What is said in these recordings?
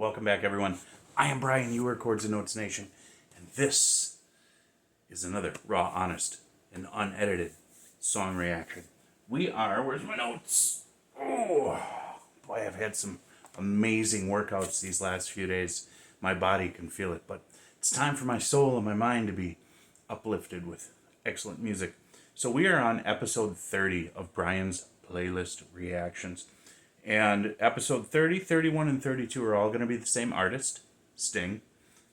Welcome back, everyone. I am Brian, you are Chords and Notes Nation, and this is another raw, honest, and unedited song reaction. Where's my notes? Oh, boy, I've had some amazing workouts these last few days. My body can feel it, but it's time for my soul and my mind to be uplifted with excellent music. So we are on episode 30 of Brian's playlist reactions. And episode 30, 31, and 32 are all going to be the same artist, Sting,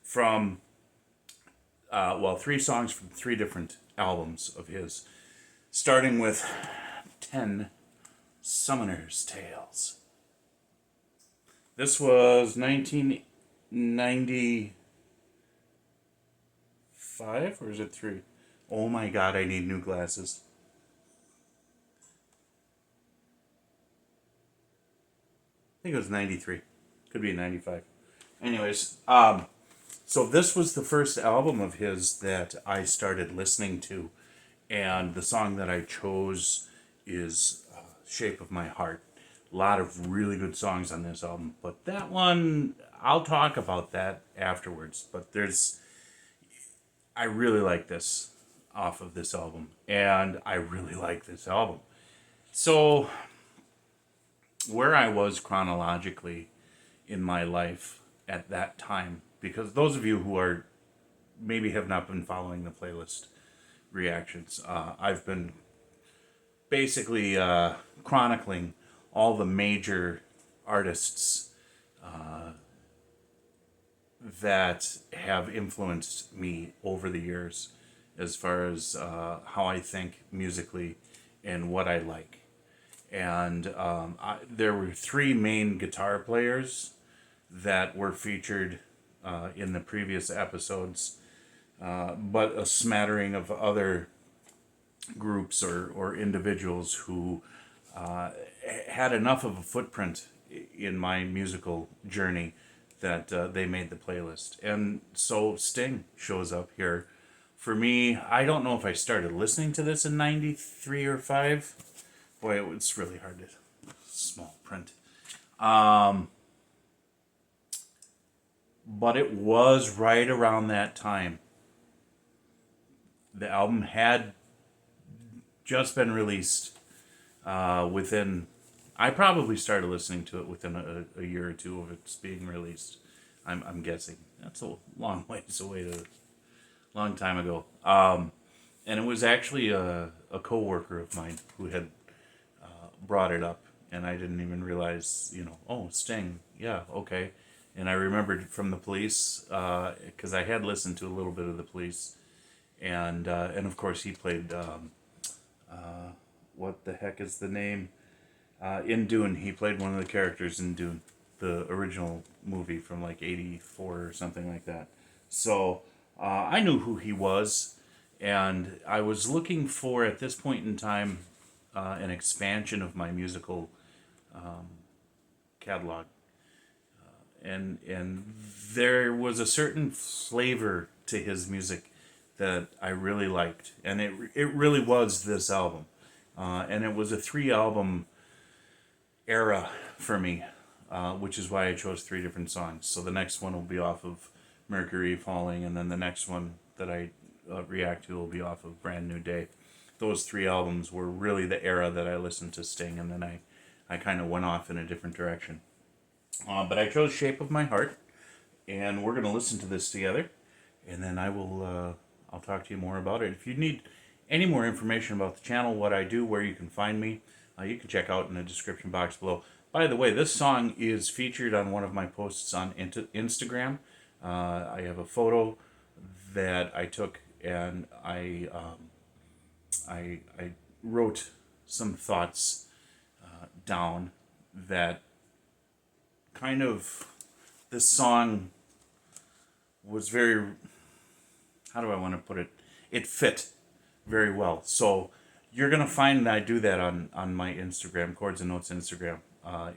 from, three songs from three different albums of his, starting with 10 Summoner's Tales. This was 1995, or is it 3? Oh my god, I need new glasses. I think it was 93. Could be 95. Anyways, so this was the first album of his that I started listening to. And the song that I chose is Shape of My Heart. A lot of really good songs on this album. But that one, I'll talk about that afterwards. But I really like this off of this album. And I really like this album. So where I was chronologically in my life at that time, because those of you who are maybe have not been following the playlist reactions, I've been basically chronicling all the major artists that have influenced me over the years as far as how I think musically and what I like. And there were three main guitar players that were featured in the previous episodes, but a smattering of other groups or individuals who had enough of a footprint in my musical journey that they made the playlist. And so Sting shows up here. For me, I don't know if I started listening to this in 93 or 5. Boy, it's really hard to small print. But it was right around that time. The album had just been released within... I probably started listening to it within a year or two of its being released. I'm guessing. That's a long ways away long time ago. And it was actually a co-worker of mine who had brought it up, and I didn't even realize, oh, Sting, yeah, okay. And I remembered from the Police, because I had listened to a little bit of the Police, and of course he played, what the heck is the name? In Dune, he played one of the characters in Dune, the original movie from like 84 or something like that. So I knew who he was, and I was looking for, at this point in time, an expansion of my musical catalog, and there was a certain flavor to his music that I really liked, and it really was this album, and it was a 3-album era for me, which is why I chose 3 different songs. So the next one will be off of Mercury Falling, and then the next one that I react to will be off of Brand New Day. Those 3 albums were really the era that I listened to Sting, and then I kind of went off in a different direction. But I chose Shape of My Heart, and we're going to listen to this together, and then I'll talk to you more about it. If you need any more information about the channel, what I do, where you can find me, you can check out in the description box below. By the way, this song is featured on one of my posts on Instagram. I have a photo that I took, and I wrote some thoughts down that kind of, this song was very, how do I want to put it? It fit very well. So you're going to find that I do that on my Instagram, Chords and Notes Instagram,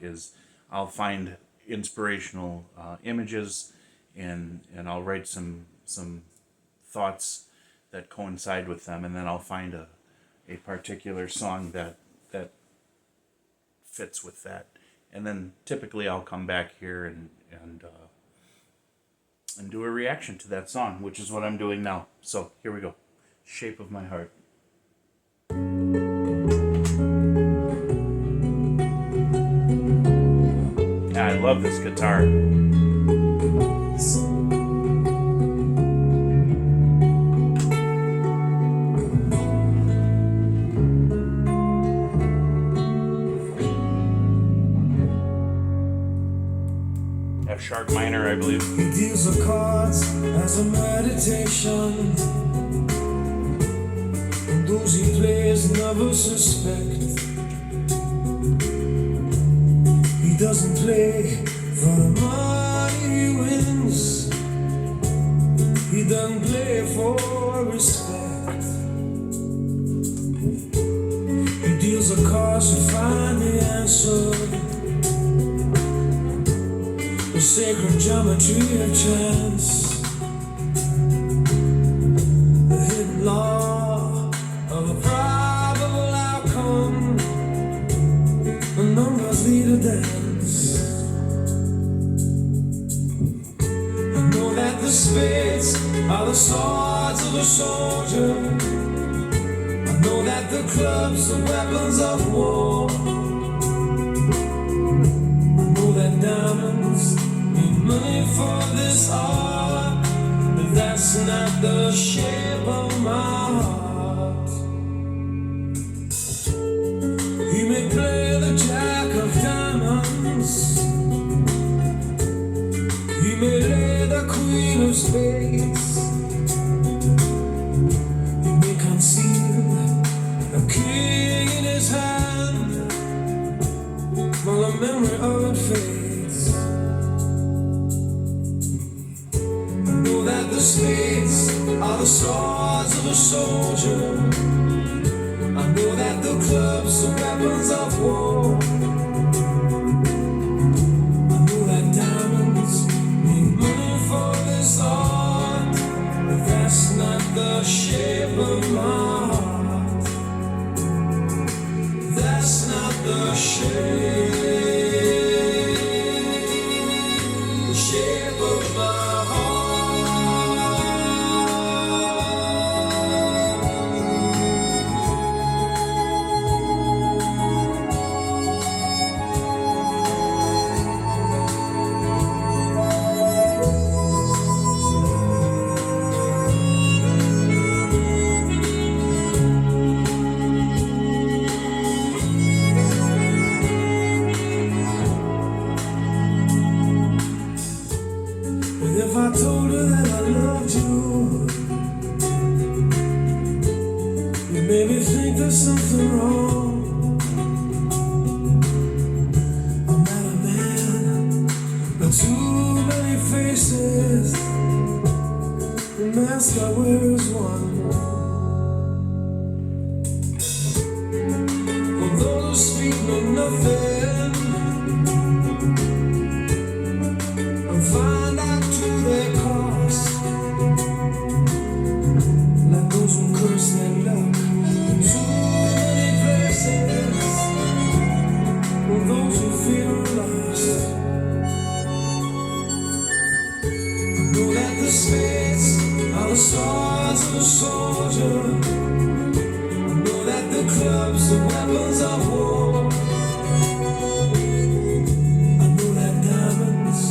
is I'll find inspirational images, and I'll write some thoughts that coincide with them, and then I'll find a particular song that fits with that, And then typically I'll come back here and do a reaction to that song, which is what I'm doing now. So here we go. Shape of My Heart. Yeah, I love this guitar. F sharp minor, I believe. He deals the cards as a meditation, and those he plays never suspect. He doesn't play for the money he wins. He doesn't play for respect. He deals the cards to find the answer, the sacred geometry of chance, the hidden law of a probable outcome. The numbers lead a dance. I know that the spades are the swords of a soldier. I know that the clubs are weapons of war. I know that diamonds need money for this art, but that's not the shape of my heart. He may play the jack of diamonds, he may lay the queen of spades, he may conceal a king in his hand while the memory of it fades. I know that the spades are the swords of a soldier. I know that the clubs are weapons of war. I know that diamonds need money for this art, but that's not the shape of my heart. That's not the shape of my heart. And if I told her that I loved you, you made me think there's something wrong. I'm not a man, but too many faces. The mask I wear is one. For those who speak know nothing and find out to their cost, like those who curse their luck in too many places, or those who feel lost. I know that the spades are the swords of a soldier. I know that the clubs are weapons of war. I know that diamonds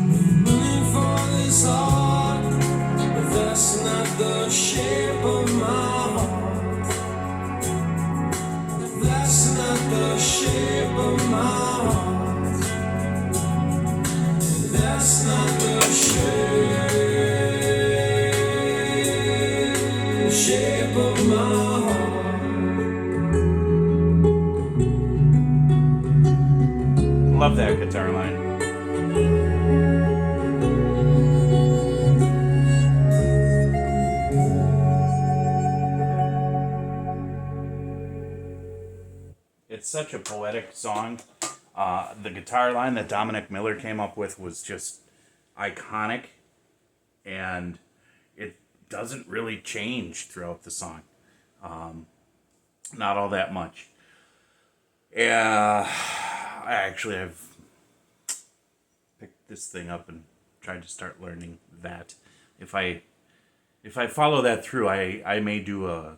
need money for this art, but that's not the shape of my heart. That's not the shape of my heart. That's not the shape of my heart. Love that guitar line. It's such a poetic song. The guitar line that Dominic Miller came up with was just iconic, and it doesn't really change throughout the song. Not all that much. Yeah, I've this thing up and try to start learning that. If I follow that through, I may do a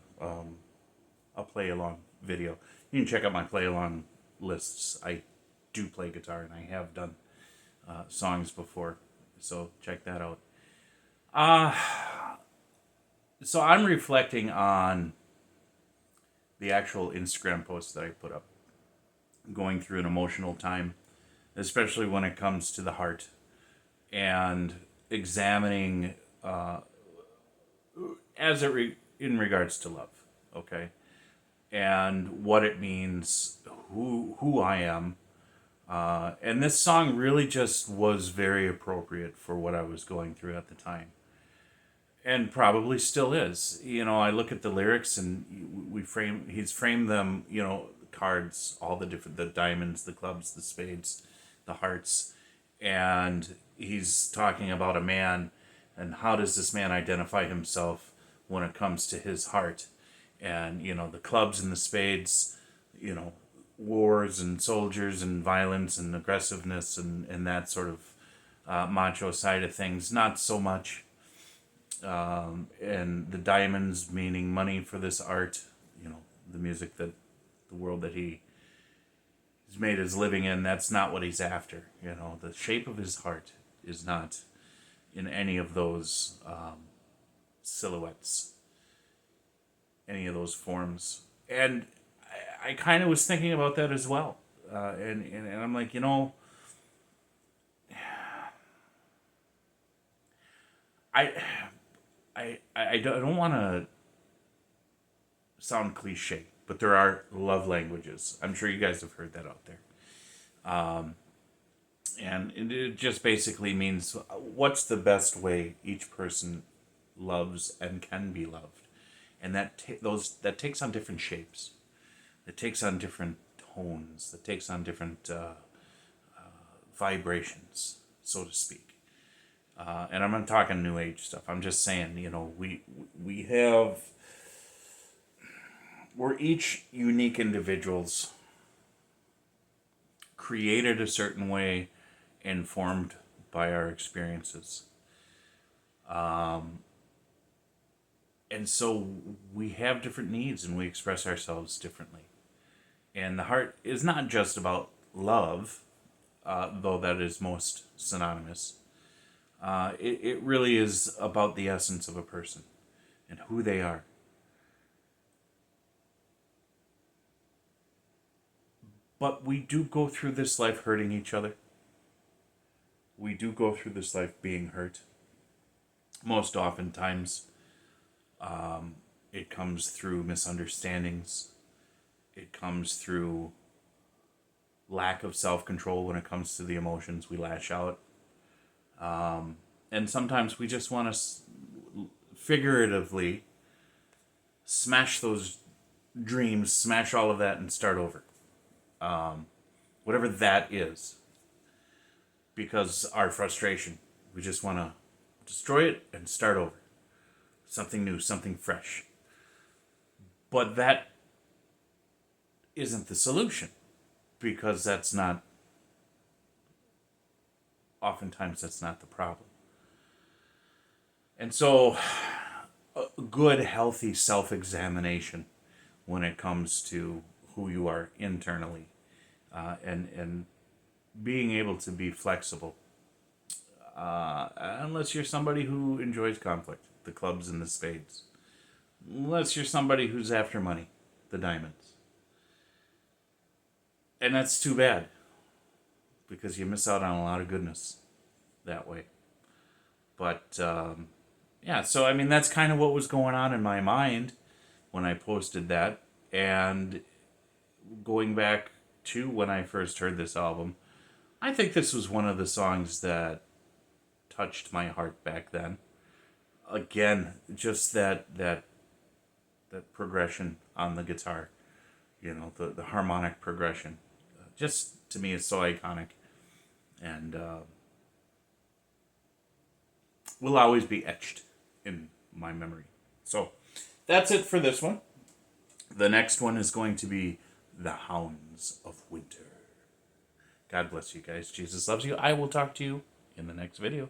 play along video. You can check out my play along lists. I do play guitar, and I have done songs before, so check that out. So I'm reflecting on the actual Instagram post that I put up, going through an emotional time, especially when it comes to the heart, and examining in regards to love, okay, and what it means, who I am, and this song really just was very appropriate for what I was going through at the time, and probably still is. You know, I look at the lyrics, and he's framed them, you know, cards, all the diamonds, the clubs, the spades, the hearts, and he's talking about a man, and how does this man identify himself when it comes to his heart, and, you know, the clubs and the spades, you know, wars and soldiers and violence and aggressiveness and that sort of macho side of things, not so much. And the diamonds meaning money for this art, you know, the music that the world that he's made his living in, that's not what he's after. You know, the shape of his heart is not in any of those silhouettes, any of those forms. And I kind of was thinking about that as well. And I'm like, you know, I don't want to sound cliche, but there are love languages. I'm sure you guys have heard that out there. And it just basically means what's the best way each person loves and can be loved. And that takes on different shapes. It takes on different tones. It takes on different vibrations, so to speak. And I'm not talking New Age stuff. I'm just saying, you know, we're each unique individuals, created a certain way, informed by our experiences. And so we have different needs, and we express ourselves differently. And the heart is not just about love, though that is most synonymous. It really is about the essence of a person and who they are. But we do go through this life hurting each other. We do go through this life being hurt. Most oftentimes, it comes through misunderstandings. It comes through lack of self-control when it comes to the emotions. We lash out. And sometimes we just want to figuratively smash those dreams, smash all of that and start over. Whatever that is. Because our frustration, we just want to destroy it and start over. Something new, something fresh. But that isn't the solution. Because oftentimes that's not the problem. And so, a good, healthy self-examination when it comes to who you are internally, and being able to be flexible, unless you're somebody who enjoys conflict, the clubs and the spades, unless you're somebody who's after money, the diamonds. And that's too bad, because you miss out on a lot of goodness that way. But yeah, so I mean, that's kind of what was going on in my mind when I posted that. And going back to when I first heard this album, I think this was one of the songs that touched my heart back then. Again, just that progression on the guitar, you know, the harmonic progression, just to me is so iconic, and will always be etched in my memory. So that's it for this one. The next one is going to be The Hounds of Winter. God bless you guys. Jesus loves you. I will talk to you in the next video.